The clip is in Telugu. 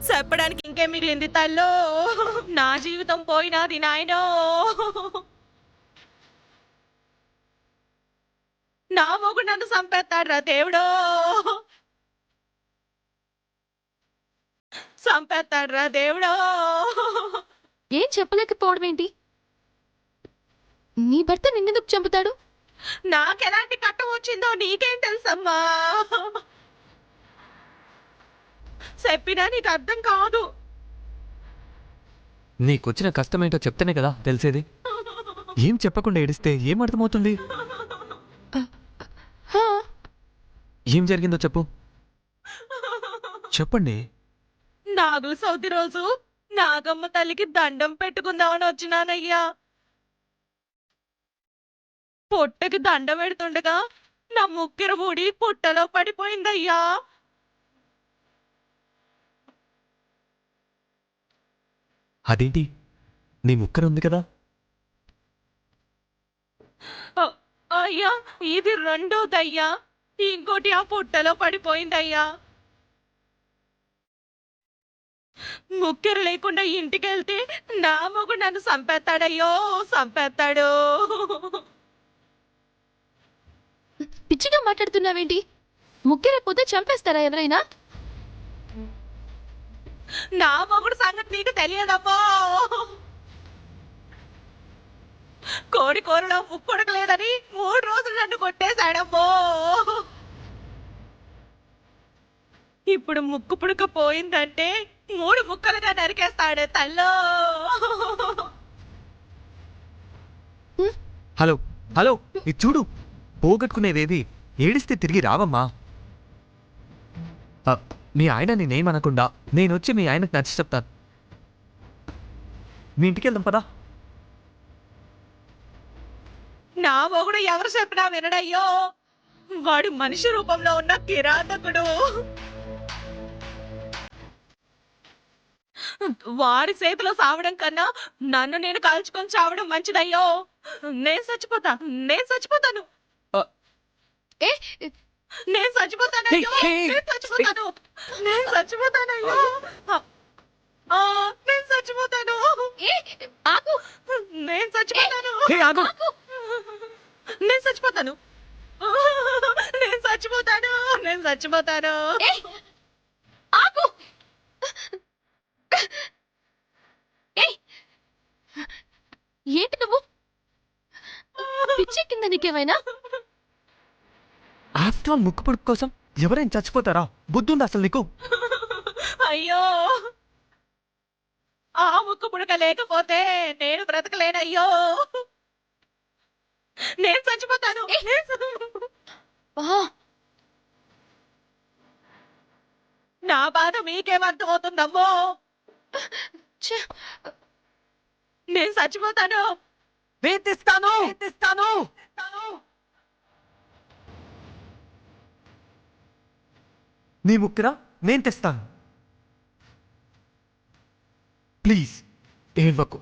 చెప్పడానికి ఇంకేం మిగిలింది తల్లో? నా జీవితం పోయినాది నాయనో. నా మొగుడు నన్ను చంపేస్తాడ్రా దేవుడో. చంపేస్తాడ్రా దేవుడో. ఏం చెప్పలేకపోవడం ఏంటి? నీ భర్త నిన్నెందుకు చంపుతాడు? నాకెలాంటి కట్టం వచ్చిందో నీకేం తెలుసమ్మా? చెప్పినా నీకు అర్థం కాదు. నీకొచ్చిన కష్టమేంటో చెప్తేనే కదా తెలిసేది. ఏం చెప్పకుండా ఏడిస్తే ఏం అర్థమవుతుంది? హా, ఏం జరిగిందో చెప్పు. చెప్పండి. నాగుల చవితి రోజు నాగమ్మ తల్లికి దండం పెట్టుకుందామని వచ్చినానయ్యా. పొట్టకి దండం పెడుతుండగా నా ముక్కెర ముడి పుట్టలో పడిపోయిందయ్యా. అదేంటి, నీ ముక్కరుంది కదా? అ- అయ్యా ఇది రెండోదయ్యా. ఇంకోటి ఆ పుట్టలో పడిపోయిందయ్యా. ముక్కెర లేకుండా ఇంటికెళ్తే నా మొగుడు నన్ను చంపేస్తాడయ్యో, చంపేస్తాడు. పిచ్చిగా మాట్లాడుతున్నావేంటి? ముక్కెరపోతే చంపేస్తారా ఎవరైనా? నా మొగుడు సంగతి నీకు తెలియదమ్మో. కోడి కూరలో ఉప్పు ఉడకలేదని 3 రోజులు నన్ను కొట్టేశాడమ్మో. ఇప్పుడు ముక్కు పుడక పోయిందంటే 3 ముక్కలుగా నరికేస్తాడు తల్లో. హలో హలో, ఇది చూడు. పోగొట్టుకునేదేది ఏడిస్తే తిరిగి రావమ్మా. మీ ఆయన నేనేమనకుండా నేనొచ్చి మీ ఆయనకు నచ్చి చెప్తాను. మీ ఇంటికి వెళ్దాం పదా. నా మొగుడు ఎవరు చెప్పినా వినడయ్యో. వాడు మనిషి రూపంలో ఉన్న కిరాతకుడు. వాడి చేతిలో సావడం కన్నా నన్ను నేను కాల్చుకొని చావడం మంచిదయ్యో. నేను చచ్చిపోతా, నేను చచ్చిపోతాను. ఏ నేను చచ్చిపోతానయ్యో, నేను చచ్చిపోతాను, నేను చచ్చిపోతానయ్యో. ఆ, నేను చచ్చిపోతాను, ఏ ఆగు. నేను చచ్చిపోతాను, ఆగు. నేను చచ్చిపోతాను, నేను చచ్చిపోతాను, నేను చచ్చిపోతాను. ఏ ఆగు. ఏయ్, ఏంటి నువ్వు? పిచ్చి కింద నీకేమైనా? ఆఫ్టర్ ఆల్ ముక్కు పొడుపు కోసం ఎవరైనా చచ్చిపోతారా? బుద్ధుంది అసలు నీకు? అయ్యో, ఆ ముక్కు పుడక లేకపోతే నేను బ్రతకలేనయ్యో. నేను చచ్చిపోతాను. ఆహా, నా బాధ మీకేమర్థమవుతుందమ్మో. ఛే, నేను చచ్చిపోతాను. వేధిస్తాను. నీ ముక్కురా నేను తెస్తాను. ప్లీజ్ ఏడ్వకు.